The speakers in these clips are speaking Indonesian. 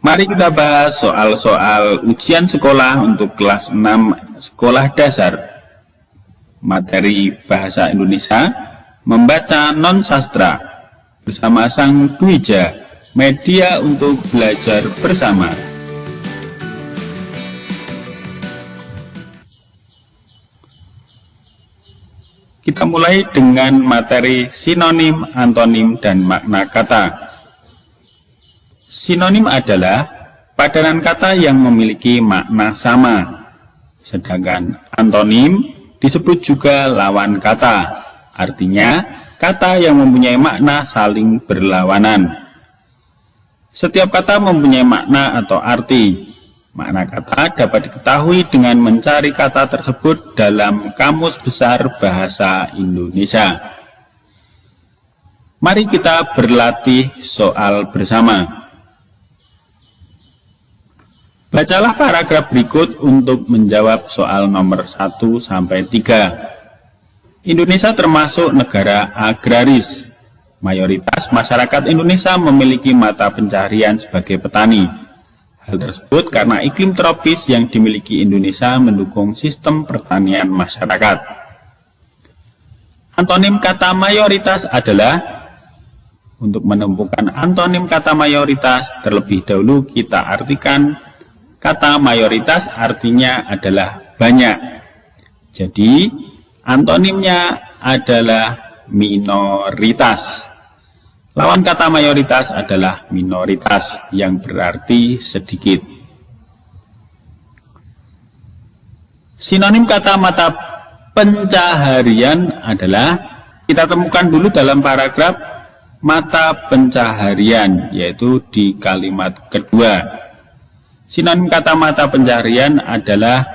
Mari kita bahas soal-soal ujian sekolah untuk kelas 6 sekolah dasar. Materi Bahasa Indonesia, membaca non-sastra, bersama Sang Dwija, media untuk belajar bersama. Kita mulai dengan materi sinonim, antonim, dan makna kata. Sinonim adalah padanan kata yang memiliki makna sama, sedangkan antonim disebut juga lawan kata, artinya kata yang mempunyai makna saling berlawanan. Setiap kata mempunyai makna atau arti. Makna kata dapat diketahui dengan mencari kata tersebut dalam Kamus Besar Bahasa Indonesia. Mari kita berlatih soal bersama. Bacalah paragraf berikut untuk menjawab soal nomor 1 sampai 3. Indonesia termasuk negara agraris. Mayoritas masyarakat Indonesia memiliki mata pencaharian sebagai petani. Hal tersebut karena iklim tropis yang dimiliki Indonesia mendukung sistem pertanian masyarakat. Antonim kata mayoritas adalah, untuk menemukan antonim kata mayoritas, terlebih dahulu kita artikan kata mayoritas artinya adalah banyak. Jadi, antonimnya adalah minoritas. Lawan kata mayoritas adalah minoritas, yang berarti sedikit. Sinonim kata mata pencaharian adalah, kita temukan dulu dalam paragraf mata pencaharian, yaitu di kalimat kedua. Sinonim kata mata pencaharian adalah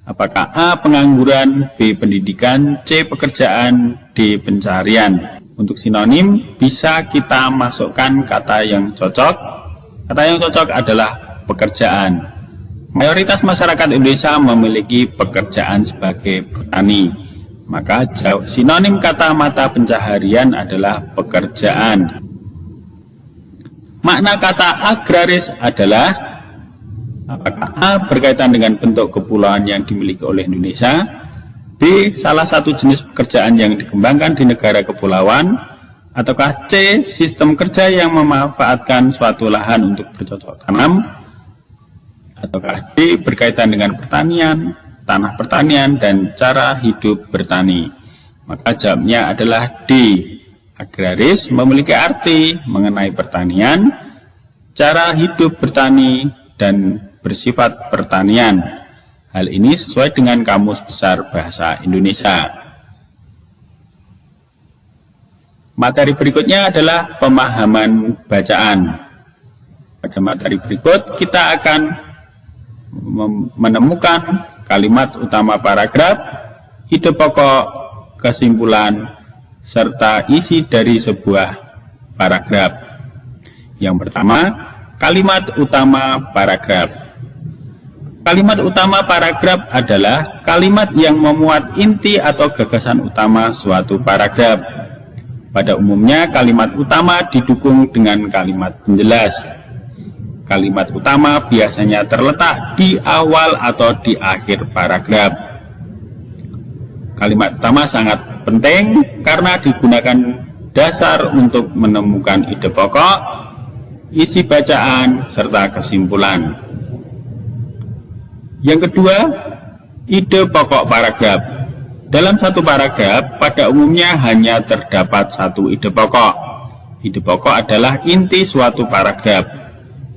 apakah A. pengangguran, B. pendidikan, C. pekerjaan, D. pencaharian. Untuk sinonim bisa kita masukkan kata yang cocok. Kata yang cocok adalah pekerjaan. Mayoritas masyarakat Indonesia memiliki pekerjaan sebagai petani. Maka sinonim kata mata pencaharian adalah pekerjaan. Makna kata agraris adalah apakah A. berkaitan dengan bentuk kepulauan yang dimiliki oleh Indonesia, B. salah satu jenis pekerjaan yang dikembangkan di negara kepulauan, ataukah C. sistem kerja yang memanfaatkan suatu lahan untuk bercocok tanam, ataukah D. berkaitan dengan pertanian, tanah pertanian, dan cara hidup bertani. Maka jawabnya adalah D. Agraris memiliki arti mengenai pertanian, cara hidup bertani, dan bersifat pertanian. Hal ini sesuai dengan Kamus Besar Bahasa Indonesia. Materi berikutnya adalah pemahaman bacaan. Pada materi berikut kita akan menemukan kalimat utama paragraf, ide pokok, kesimpulan, serta isi dari sebuah paragraf. Yang pertama, kalimat utama paragraf. Kalimat utama paragraf adalah kalimat yang memuat inti atau gagasan utama suatu paragraf. Pada umumnya kalimat utama didukung dengan kalimat penjelas. Kalimat utama biasanya terletak di awal atau di akhir paragraf. Kalimat utama sangat penting karena digunakan dasar untuk menemukan ide pokok, isi bacaan, serta kesimpulan. Yang kedua, ide pokok paragraf. Dalam satu paragraf, pada umumnya hanya terdapat satu ide pokok. Ide pokok adalah inti suatu paragraf.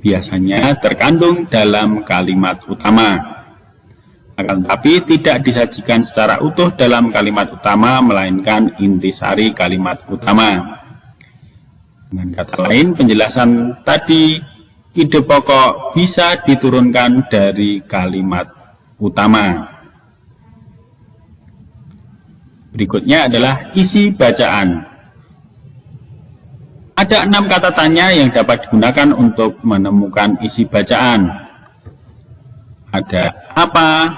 Biasanya terkandung dalam kalimat utama. Akan tetapi tidak disajikan secara utuh dalam kalimat utama, melainkan intisari kalimat utama. Dengan kata lain, penjelasan tadi, ide pokok bisa diturunkan dari kalimat utama. Berikutnya adalah isi bacaan. Ada 6 kata tanya yang dapat digunakan untuk menemukan isi bacaan. Ada apa,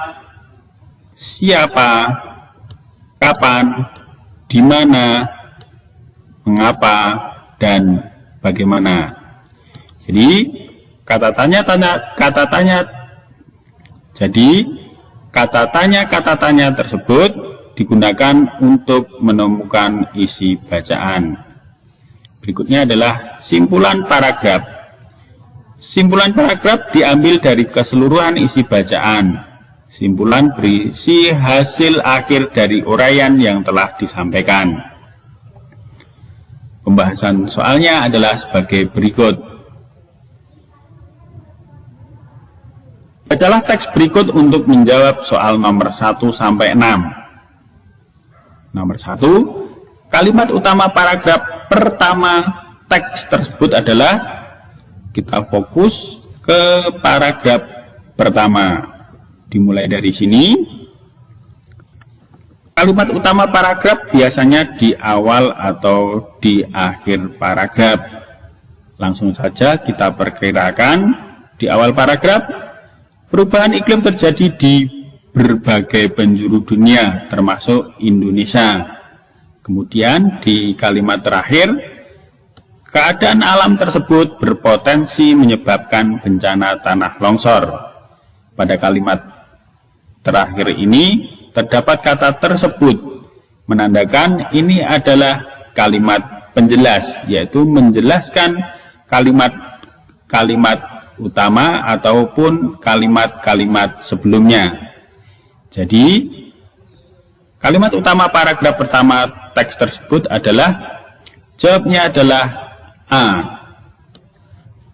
siapa, kapan, di mana, mengapa, dan bagaimana. Jadi kata tanya. Jadi kata tanya tersebut digunakan untuk menemukan isi bacaan. Berikutnya adalah simpulan paragraf. Simpulan paragraf diambil dari keseluruhan isi bacaan. Simpulan berisi hasil akhir dari uraian yang telah disampaikan. Pembahasan soalnya adalah sebagai berikut. Bacalah teks berikut untuk menjawab soal nomor 1 sampai 6. Nomor 1, kalimat utama paragraf pertama teks tersebut adalah, kita fokus ke paragraf pertama. Dimulai dari sini. Kalimat utama paragraf biasanya di awal atau di akhir paragraf. Langsung saja kita perkirakan di awal paragraf, perubahan iklim terjadi di berbagai penjuru dunia termasuk Indonesia. Kemudian di kalimat terakhir, keadaan alam tersebut berpotensi menyebabkan bencana tanah longsor. Pada kalimat terakhir ini terdapat kata tersebut, menandakan ini adalah kalimat penjelas, yaitu menjelaskan kalimat-kalimat utama ataupun kalimat-kalimat sebelumnya. Jadi, kalimat utama paragraf pertama teks tersebut adalah, jawabnya adalah A.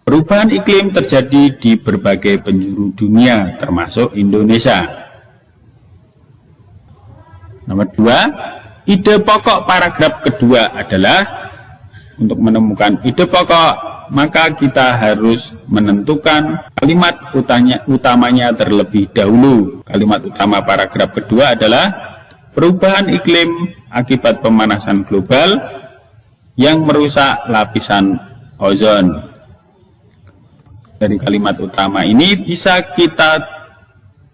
Perubahan iklim terjadi di berbagai penjuru dunia termasuk Indonesia. Nomor 2, ide pokok paragraf kedua adalah, untuk menemukan ide pokok, maka kita harus menentukan kalimat utamanya terlebih dahulu. Kalimat utama paragraf kedua adalah, perubahan iklim akibat pemanasan global yang merusak lapisan ozon. Dari kalimat utama ini bisa kita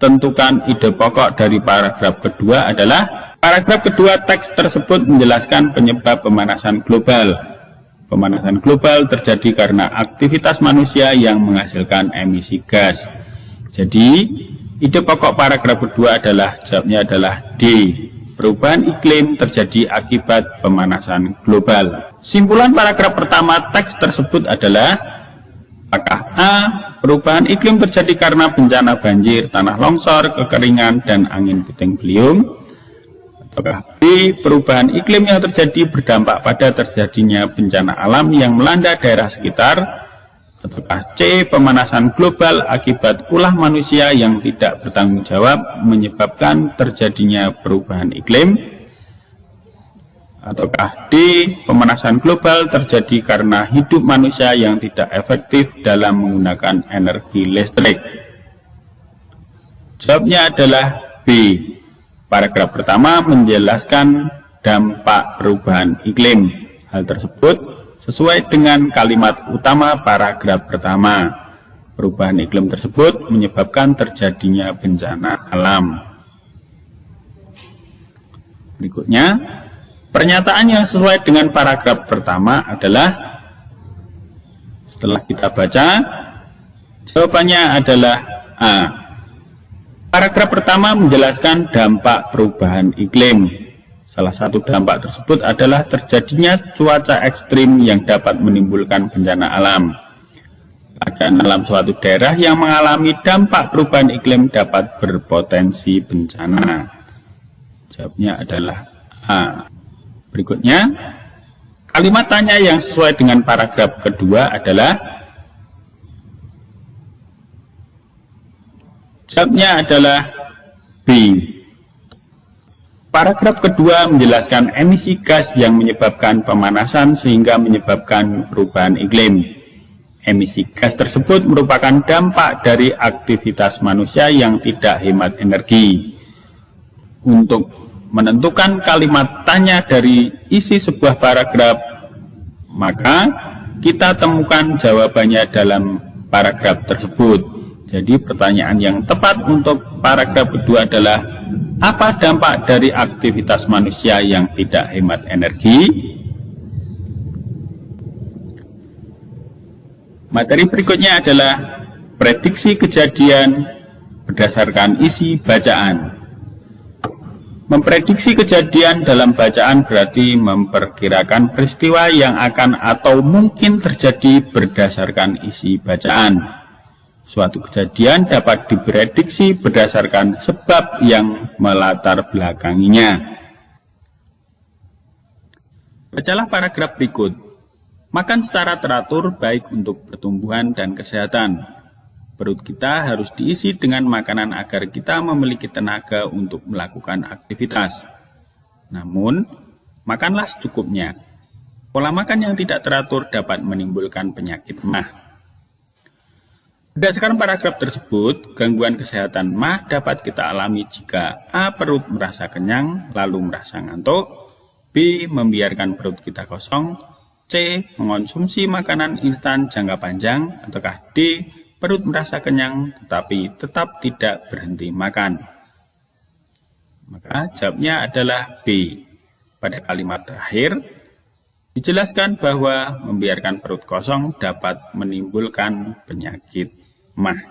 tentukan ide pokok dari paragraf kedua adalah, paragraf kedua teks tersebut menjelaskan penyebab pemanasan global. Pemanasan global terjadi karena aktivitas manusia yang menghasilkan emisi gas. Jadi, ide pokok paragraf kedua adalah, jawabnya adalah D. Perubahan iklim terjadi akibat pemanasan global. Simpulan paragraf pertama teks tersebut adalah, apakah A. Perubahan iklim terjadi karena bencana banjir, tanah longsor, kekeringan, dan angin puting beliung? Ataukah B. Perubahan iklim yang terjadi berdampak pada terjadinya bencana alam yang melanda daerah sekitar? Ataukah C. Pemanasan global akibat ulah manusia yang tidak bertanggung jawab menyebabkan terjadinya perubahan iklim? Ataukah D. Pemanasan global terjadi karena hidup manusia yang tidak efektif dalam menggunakan energi listrik? Jawabnya adalah B. Paragraf pertama menjelaskan dampak perubahan iklim. Hal tersebut sesuai dengan kalimat utama paragraf pertama. Perubahan iklim tersebut menyebabkan terjadinya bencana alam. Berikutnya, pernyataan yang sesuai dengan paragraf pertama adalah, setelah kita baca, jawabannya adalah A. Paragraf pertama menjelaskan dampak perubahan iklim. Salah satu dampak tersebut adalah terjadinya cuaca ekstrim yang dapat menimbulkan bencana alam. Keadaan alam suatu daerah yang mengalami dampak perubahan iklim dapat berpotensi bencana. Jawabnya adalah A. Berikutnya, kalimat tanya yang sesuai dengan paragraf kedua adalah, jawabnya adalah B. Paragraf kedua menjelaskan emisi gas yang menyebabkan pemanasan sehingga menyebabkan perubahan iklim. Emisi gas tersebut merupakan dampak dari aktivitas manusia yang tidak hemat energi. Untuk menentukan kalimat tanya dari isi sebuah paragraf, maka kita temukan jawabannya dalam paragraf tersebut. Jadi pertanyaan yang tepat untuk paragraf kedua adalah, apa dampak dari aktivitas manusia yang tidak hemat energi? Materi berikutnya adalah prediksi kejadian berdasarkan isi bacaan. Memprediksi kejadian dalam bacaan berarti memperkirakan peristiwa yang akan atau mungkin terjadi berdasarkan isi bacaan. Suatu kejadian dapat diprediksi berdasarkan sebab yang melatar belakanginya. Bacalah paragraf berikut. Makan secara teratur baik untuk pertumbuhan dan kesehatan. Perut kita harus diisi dengan makanan agar kita memiliki tenaga untuk melakukan aktivitas. Namun, makanlah secukupnya. Pola makan yang tidak teratur dapat menimbulkan penyakit mah. Berdasarkan paragraf tersebut, gangguan kesehatan mah dapat kita alami jika A. Perut merasa kenyang, lalu merasa ngantuk. B. Membiarkan perut kita kosong. C. Mengonsumsi makanan instan jangka panjang. Ataukah D. Perut merasa kenyang tetapi tetap tidak berhenti makan. Maka jawabnya adalah B. Pada kalimat terakhir, dijelaskan bahwa membiarkan perut kosong dapat menimbulkan penyakit mah.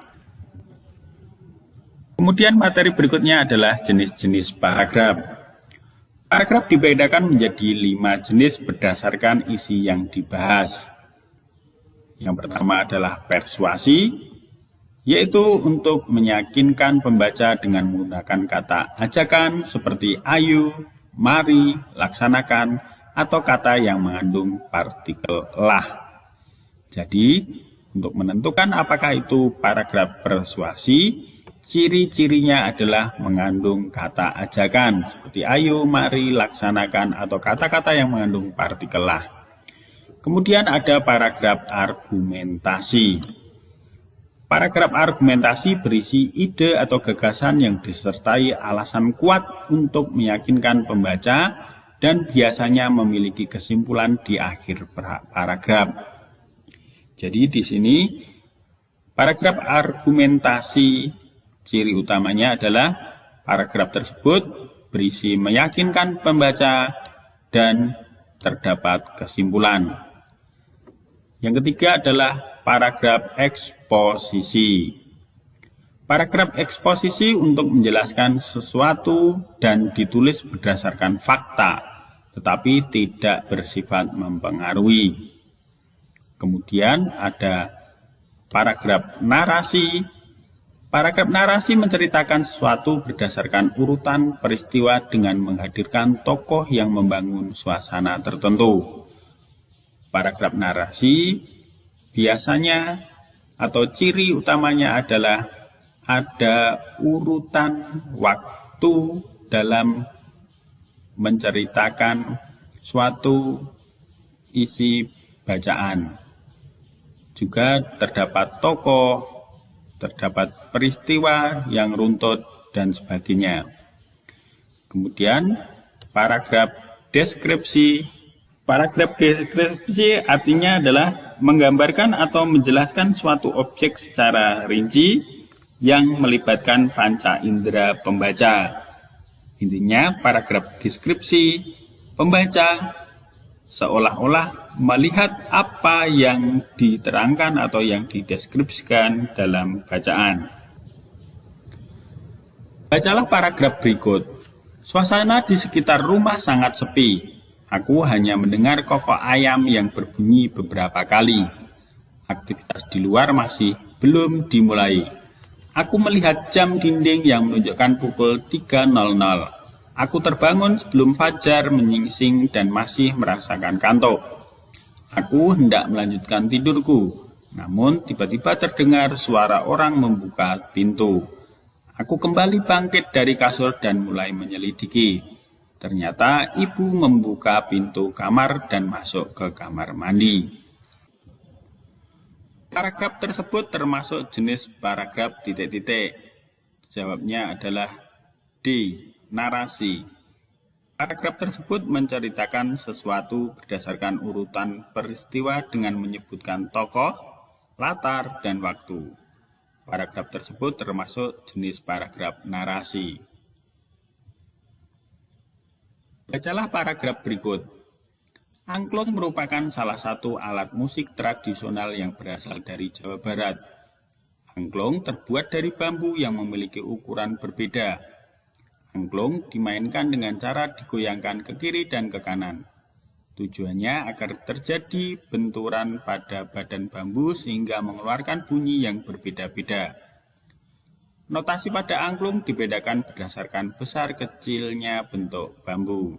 Kemudian materi berikutnya adalah jenis-jenis paragraf. Paragraf dibedakan menjadi 5 jenis berdasarkan isi yang dibahas. Yang pertama adalah persuasi, yaitu untuk meyakinkan pembaca dengan menggunakan kata ajakan seperti ayo, mari, laksanakan, atau kata yang mengandung partikel lah. Jadi, untuk menentukan apakah itu paragraf persuasi, ciri-cirinya adalah mengandung kata ajakan seperti ayo, mari, laksanakan, atau kata-kata yang mengandung partikel lah. Kemudian ada paragraf argumentasi. Paragraf argumentasi berisi ide atau gagasan yang disertai alasan kuat untuk meyakinkan pembaca dan biasanya memiliki kesimpulan di akhir paragraf. Jadi di sini paragraf argumentasi ciri utamanya adalah paragraf tersebut berisi meyakinkan pembaca dan terdapat kesimpulan. Yang ketiga adalah paragraf eksposisi. Paragraf eksposisi untuk menjelaskan sesuatu dan ditulis berdasarkan fakta, tetapi tidak bersifat mempengaruhi. Kemudian ada paragraf narasi. Paragraf narasi menceritakan sesuatu berdasarkan urutan peristiwa dengan menghadirkan tokoh yang membangun suasana tertentu. Paragraf narasi biasanya atau ciri utamanya adalah ada urutan waktu dalam menceritakan suatu isi bacaan. Juga terdapat tokoh, terdapat peristiwa yang runtut dan sebagainya. Kemudian paragraf deskripsi. Paragraf deskripsi artinya adalah menggambarkan atau menjelaskan suatu objek secara rinci yang melibatkan panca indera pembaca. Intinya paragraf deskripsi pembaca seolah-olah melihat apa yang diterangkan atau yang dideskripsikan dalam bacaan. Bacalah paragraf berikut. Suasana di sekitar rumah sangat sepi. Aku hanya mendengar kokok ayam yang berbunyi beberapa kali. Aktivitas di luar masih belum dimulai. Aku melihat jam dinding yang menunjukkan pukul 3.00. Aku terbangun sebelum fajar menyingsing dan masih merasakan kantuk. Aku hendak melanjutkan tidurku, namun tiba-tiba terdengar suara orang membuka pintu. Aku kembali bangkit dari kasur dan mulai menyelidiki. Ternyata ibu membuka pintu kamar dan masuk ke kamar mandi. Paragraf tersebut termasuk jenis paragraf titik-titik. Jawabnya adalah D. Narasi. Paragraf tersebut menceritakan sesuatu berdasarkan urutan peristiwa dengan menyebutkan tokoh, latar, dan waktu. Paragraf tersebut termasuk jenis paragraf narasi. Bacalah paragraf berikut. Angklung merupakan salah satu alat musik tradisional yang berasal dari Jawa Barat. Angklung terbuat dari bambu yang memiliki ukuran berbeda. Angklung dimainkan dengan cara digoyangkan ke kiri dan ke kanan. Tujuannya agar terjadi benturan pada badan bambu sehingga mengeluarkan bunyi yang berbeda-beda. Notasi pada angklung dibedakan berdasarkan besar kecilnya bentuk bambu.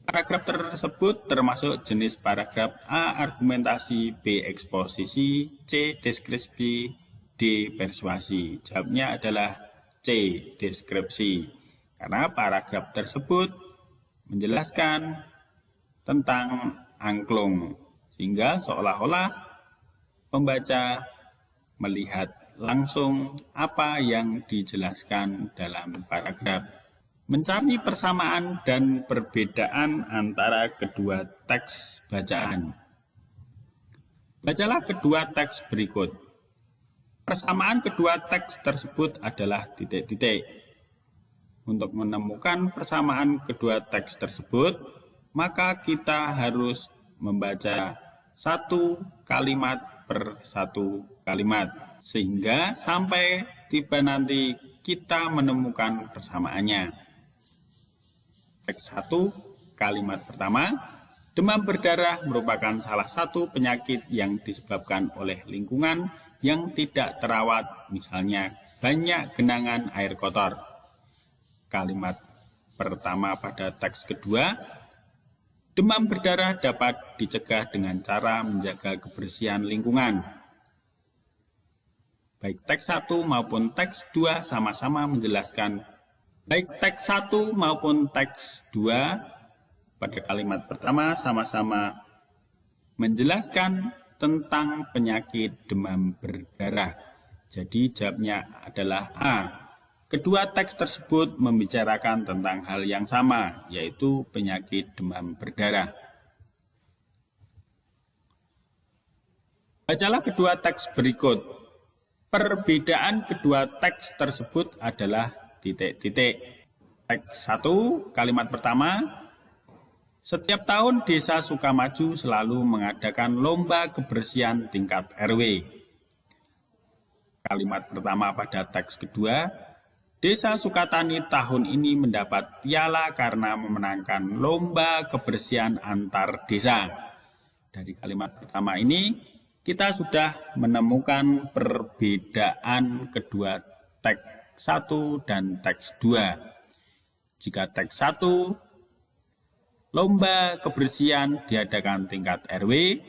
Paragraf tersebut termasuk jenis paragraf A. Argumentasi, B. Eksposisi, C. Deskripsi, D. Persuasi. Jawabnya adalah C. Deskripsi. Karena paragraf tersebut menjelaskan tentang angklung, sehingga seolah-olah pembaca melihat langsung apa yang dijelaskan dalam paragraf. Mencari persamaan dan perbedaan antara kedua teks bacaan. Bacalah kedua teks berikut. Persamaan kedua teks tersebut adalah titik-titik. Untuk menemukan persamaan kedua teks tersebut, maka kita harus membaca satu kalimat per satu kalimat, sehingga sampai tiba nanti kita menemukan persamaannya. Teks 1, kalimat pertama, demam berdarah merupakan salah satu penyakit yang disebabkan oleh lingkungan yang tidak terawat, misalnya banyak genangan air kotor. Kalimat pertama pada teks kedua, demam berdarah dapat dicegah dengan cara menjaga kebersihan lingkungan. Baik teks 1 maupun teks 2 sama-sama menjelaskan. Baik teks 1 maupun teks 2 pada kalimat pertama sama-sama menjelaskan tentang penyakit demam berdarah. Jadi jawabnya adalah A. Kedua teks tersebut membicarakan tentang hal yang sama, yaitu penyakit demam berdarah. Bacalah kedua teks berikut. Perbedaan kedua teks tersebut adalah titik-titik. Teks 1, kalimat pertama. Setiap tahun Desa Sukamaju selalu mengadakan lomba kebersihan tingkat RW. Kalimat pertama pada teks kedua. Desa Sukatani tahun ini mendapat piala karena memenangkan lomba kebersihan antar desa. Dari kalimat pertama ini, kita sudah menemukan perbedaan kedua teks 1 dan teks 2. Jika teks 1, lomba kebersihan diadakan tingkat RW,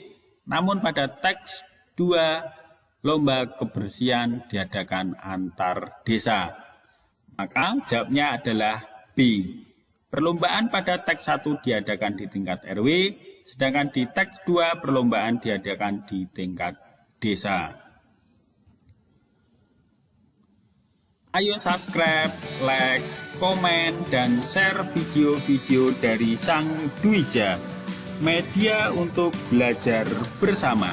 namun pada teks 2, lomba kebersihan diadakan antar desa. Maka jawabnya adalah B. Perlombaan pada teks 1 diadakan di tingkat RW, sedangkan di teks 2 perlombaan diadakan di tingkat desa. Ayo subscribe, like, komen, dan share video-video dari Sang Dwija, media untuk belajar bersama.